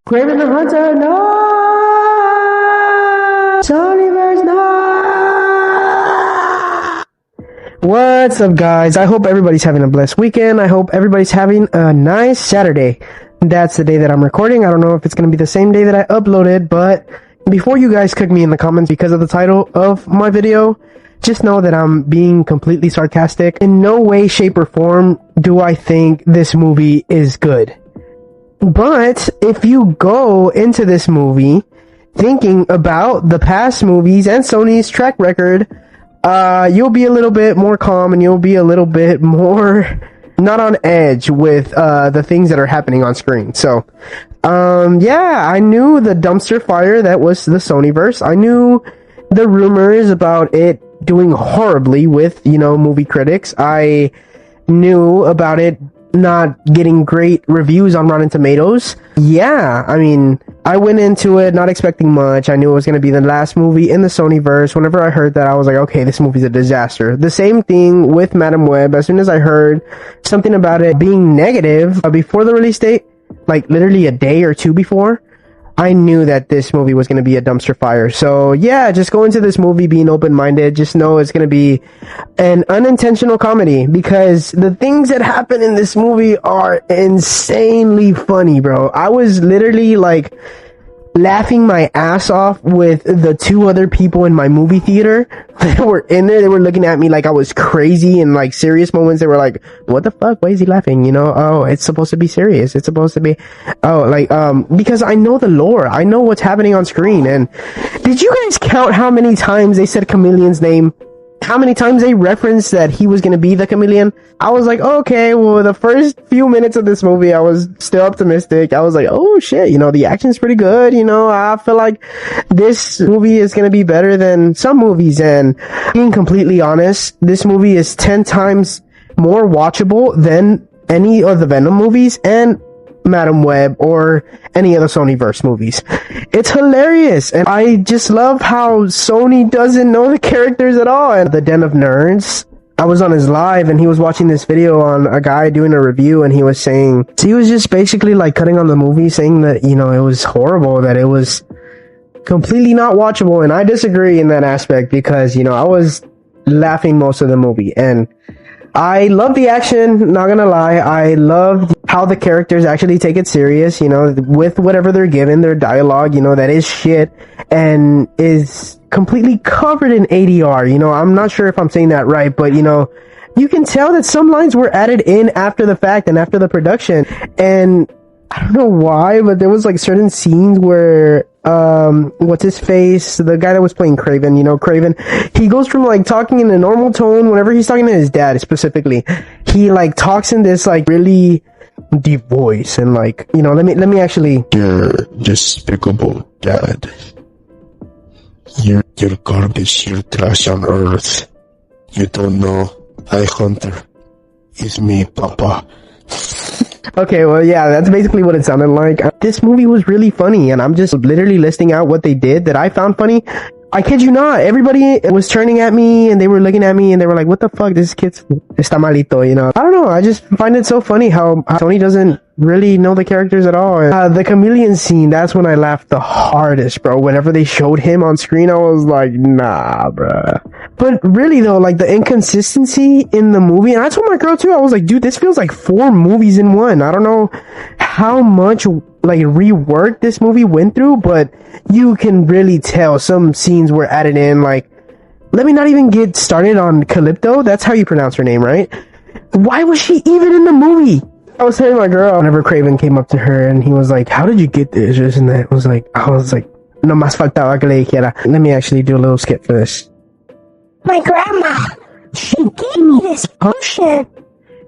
Kraven the Hunter, no! Sonyverse, no! What's up, guys? I hope everybody's having a blessed weekend. I hope everybody's having a nice Saturday. That's the day that I'm recording. I don't know if it's going to be the same day that I uploaded, but before you guys cook me in the comments because of the title of my video, just know that I'm being completely sarcastic. In no way, shape, or form do I think this movie is good. But if you go into this movie thinking about the past movies and Sony's track record, you'll be a little bit more calm and you'll be a little bit more not on edge with the things that are happening on screen. So, yeah, I knew the dumpster fire that was the Sonyverse. I knew the rumors about it doing horribly with, movie critics. I knew about it not getting great reviews on Rotten Tomatoes. Yeah, I mean, I went into it not expecting much. I knew it was going to be the last movie in the Sonyverse. Whenever I heard that, I was like, okay, this movie's a disaster. The same thing with Madam Web. As soon as I heard something about it being negative before the release date, like literally a day or two before, I knew that this movie was going to be a dumpster fire. So yeah, just go into this movie being open-minded. Just know it's going to be an unintentional comedy because the things that happen in this movie are insanely funny, bro. I was literally like laughing my ass off with the two other people in my movie theater that were in there. They were looking at me like I was crazy, and like serious moments they were like, what the fuck, why is he laughing? Oh, it's supposed to be serious, it's supposed to be because I know the lore, I know what's happening on screen. And did you guys count how many times they said Chameleon's name? How many times they referenced that he was going to be the chameleon? I was like, okay, well, the first few minutes of this movie, I was still optimistic. I was like, oh shit, the action's pretty good. I feel like this movie is going to be better than some movies. And being completely honest, this movie is 10 times more watchable than any of the Venom movies and Madam Web or any of the Sonyverse movies. It's hilarious, and I just love how Sony doesn't know the characters at all. And the Den of Nerds, I was on his live and he was watching this video on a guy doing a review, and he was just basically like cutting on the movie, saying that it was horrible, that it was completely not watchable. And I disagree in that aspect because I was laughing most of the movie, and I love the action, not gonna lie. I love how the characters actually take it serious, with whatever they're given, their dialogue, that is shit and is completely covered in ADR. I'm not sure if I'm saying that right, but you can tell that some lines were added in after the fact and after the production. And I don't know why, but there was like certain scenes where what's his face, the guy that was playing Kraven, Kraven, he goes from like talking in a normal tone whenever he's talking to his dad specifically, he like talks in this like really deep voice, and like let me actually, you're despicable, dad. You're garbage, you're trash on earth. You don't know I Hunter is me, papa. Okay, well, yeah, that's basically what it sounded like. This movie was really funny, and I'm just literally listing out what they did that I found funny. I kid you not, everybody was turning at me, and they were looking at me, and they were like, what the fuck, this kid's está malito, I don't know, I just find it so funny how Sony doesn't really know the characters at all. The chameleon scene, that's when I laughed the hardest, bro. Whenever they showed him on screen, I was like, nah, bruh. But really though, like the inconsistency in the movie, and I told my girl too, I was like, dude, this feels like 4 movies in one. I don't know how much like rework this movie went through, but you can really tell some scenes were added in. Like, let me not even get started on Calypso. That's how you pronounce her name, right? Why was she even in the movie? I was telling my girl, whenever Kraven came up to her and he was like, how did you get this? And that I was like, no más faltaba que le dijera. Let me actually do a little skit for this. My grandma, she gave me this potion,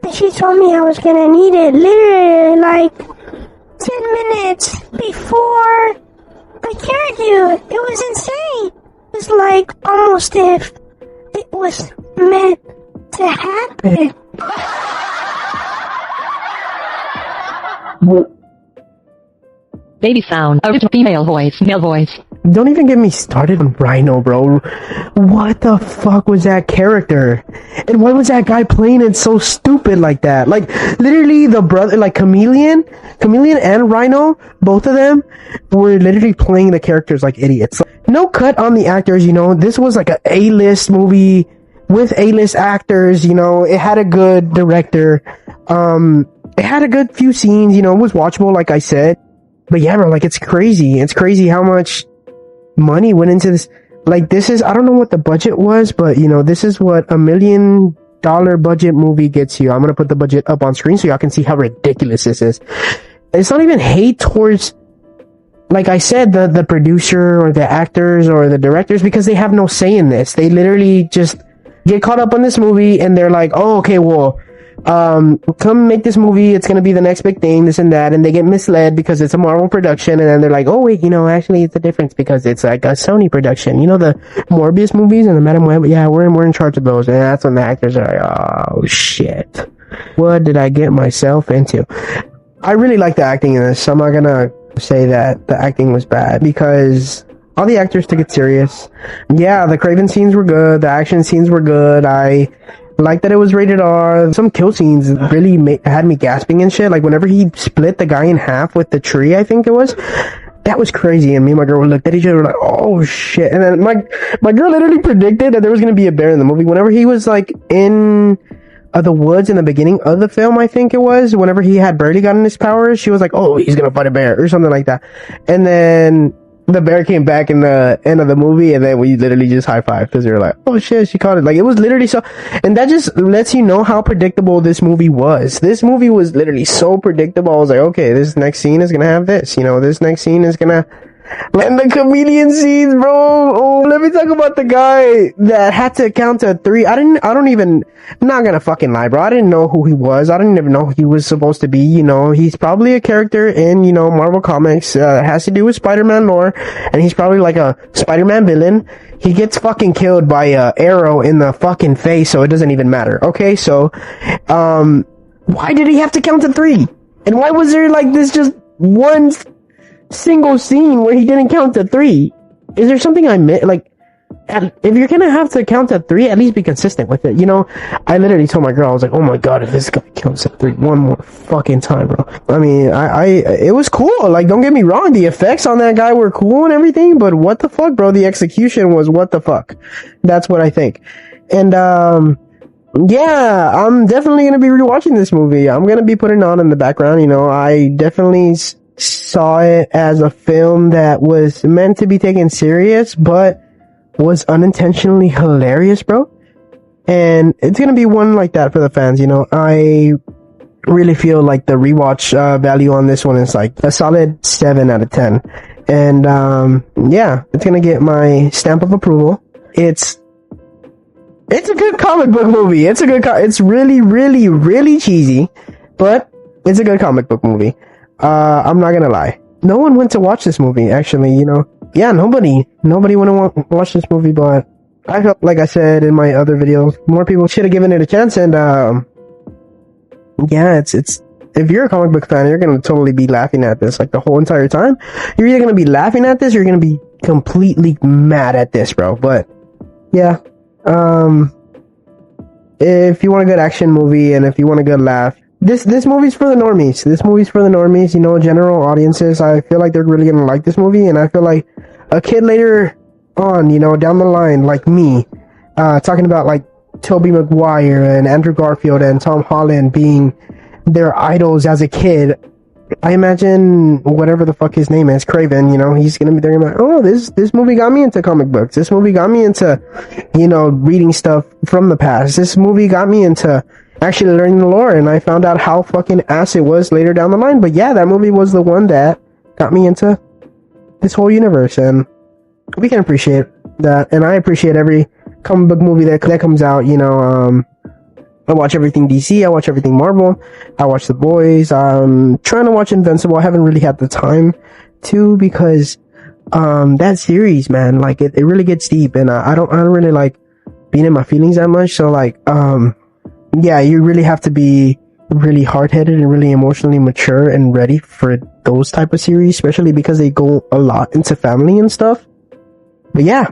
and she told me I was gonna need it literally like 10 minutes before I cured you. It was insane. It was like almost if it was meant to happen. Baby sound. Original female voice. Male voice. don't even get me started on Rhino, bro. What the fuck was that character? And why was that guy playing it so stupid like that? Like, literally, the brother, like, Chameleon and Rhino, both of them were literally playing the characters like idiots. No cut on the actors, you know. This was like a A-list movie with A-list actors, you know. It had a good director. It had a good few scenes, you know. It was watchable, like I said. But yeah, bro, like, it's crazy. It's crazy how much money went into this. Like, this is, I don't know what the budget was, but, you know, this is what $1 million budget movie gets you. I'm gonna put the budget up on screen so y'all can see how ridiculous this is. It's not even hate towards, like I said, the producer or the actors or the directors, because they have no say in this. They literally just get caught up on this movie and they're like, oh, okay, well, come make this movie, it's gonna be the next big thing, this and that, and they get misled because it's a Marvel production, and then they're like, oh wait, you know, actually it's a difference because it's like a Sony production. You know, the Morbius movies and the Madam Web, yeah, we're in charge of those, and that's when the actors are like, oh shit, what did I get myself into? I really like the acting in this. I'm not gonna say that the acting was bad, because all the actors took it serious. Yeah, the Kraven scenes were good, the action scenes were good. I like that it was rated R. Some kill scenes really had me gasping and shit. Like, whenever he split the guy in half with the tree, I think it was, that was crazy. And me and my girl looked at each other like, oh shit. And then my girl literally predicted that there was gonna be a bear in the movie. Whenever he was like in the woods in the beginning of the film, I think it was, whenever he had barely gotten his powers, she was like, oh, he's gonna fight a bear or something like that. And then the bear came back in the end of the movie, and then we literally just high-fived because we were like, oh shit, she caught it. Like, it was literally so, and that just lets you know how predictable this movie was. This movie was literally so predictable. I was like, okay, this next scene is gonna have this, you know, this next scene is gonna, and the chameleon scenes, bro. Oh, let me talk about the guy that had to count to 3. I'm not gonna fucking lie, bro. I didn't know who he was. I didn't even know who he was supposed to be. You know, he's probably a character in, you know, Marvel Comics. Has to do with Spider-Man lore. And he's probably like a Spider-Man villain. He gets fucking killed by a arrow in the fucking face, so it doesn't even matter. Okay, so, why did he have to count to 3? And why was there like this just one single scene where he didn't count to 3? Is there something I missed? Like, if you're gonna have to count to 3, at least be consistent with it. You know, I literally told my girl, I was like, oh my god, if this guy counts to 3 one more fucking time, bro. I mean, it was cool. Like, don't get me wrong, the effects on that guy were cool and everything, but what the fuck, bro? The execution was what the fuck. That's what I think. And, yeah, I'm definitely gonna be rewatching this movie. I'm gonna be putting it on in the background. You know, I definitely saw it as a film that was meant to be taken serious, but was unintentionally hilarious, bro. And it's gonna be one like that for the fans, you know. I really feel like the rewatch value on this one is like a solid 7 out of 10. And yeah, it's gonna get my stamp of approval. It's a good comic book movie. It's really, really, really cheesy, but it's a good comic book movie. I'm not gonna lie. No one went to watch this movie, actually, you know. Yeah, nobody went to watch this movie, but I felt, like I said in my other videos, more people should have given it a chance, and, yeah, it's, if you're a comic book fan, you're gonna totally be laughing at this, like, the whole entire time. You're either gonna be laughing at this, or you're gonna be completely mad at this, bro, but, yeah, if you want a good action movie, and if you want a good laugh, this movie's for the normies. This movie's for the normies, you know, general audiences. I feel like they're really gonna like this movie, and I feel like a kid later on, you know, down the line, like me, talking about like Tobey Maguire and Andrew Garfield and Tom Holland being their idols as a kid. I imagine whatever the fuck his name is, Kraven, you know, he's gonna be there and be like, oh, this movie got me into comic books. This movie got me into, you know, reading stuff from the past. This movie got me into actually learning the lore, and I found out how fucking ass it was later down the line. But yeah, that movie was the one that got me into this whole universe, and we can appreciate that. And I appreciate every comic book movie that comes out, you know. I watch everything DC, I watch everything Marvel, I watch The Boys. I'm trying to watch Invincible. I haven't really had the time to, because that series, man, like it really gets deep, and I don't really like being in my feelings that much. So like yeah, you really have to be really hard-headed and really emotionally mature and ready for those type of series, especially because they go a lot into family and stuff. But yeah,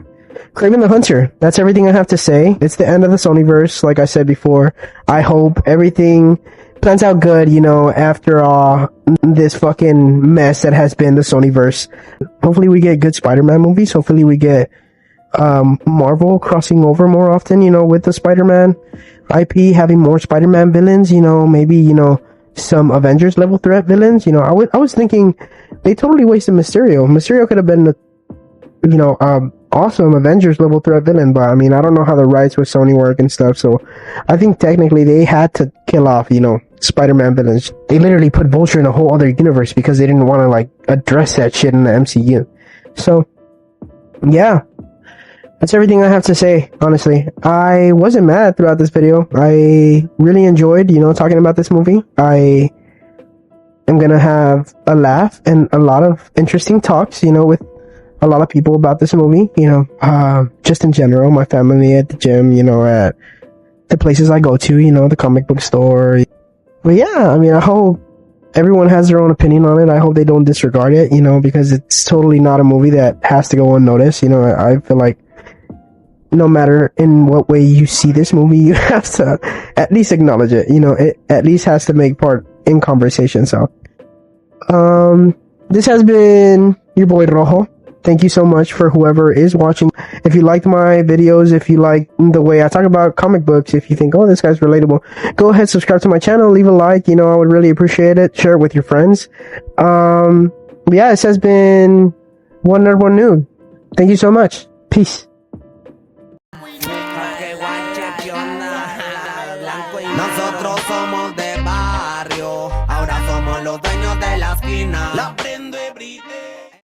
Kraven the Hunter. That's everything I have to say. It's the end of the Sonyverse, like I said before. I hope everything plans out good, after this fucking mess that has been the Sonyverse. Hopefully we get good Spider-Man movies. Hopefully we get Marvel crossing over more often, with the Spider-Man IP, having more Spider-Man villains, maybe, some Avengers level threat villains. I was thinking they totally wasted Mysterio. Mysterio could have been awesome Avengers level threat villain, but I mean, I don't know how the rights with Sony work and stuff, so I think technically they had to kill off, Spider-Man villains. They literally put Vulture in a whole other universe because they didn't want to, address that shit in the MCU. So, yeah. That's everything I have to say, honestly. I wasn't mad throughout this video. I really enjoyed, talking about this movie. I am gonna have a laugh and a lot of interesting talks, with a lot of people about this movie, just in general, my family, at the gym, at the places I go to, the comic book store. But yeah, I mean, I hope everyone has their own opinion on it. I hope they don't disregard it, because it's totally not a movie that has to go unnoticed. I feel like no matter in what way you see this movie, you have to at least acknowledge it. It at least has to make part in conversation. So, this has been your boy Rojo. Thank you so much for whoever is watching. If you liked my videos, if you like the way I talk about comic books, if you think, oh, this guy's relatable, go ahead, subscribe to my channel, leave a like, I would really appreciate it. Share it with your friends. Yeah, this has been One Nerd, One Nude. Thank you so much. Peace.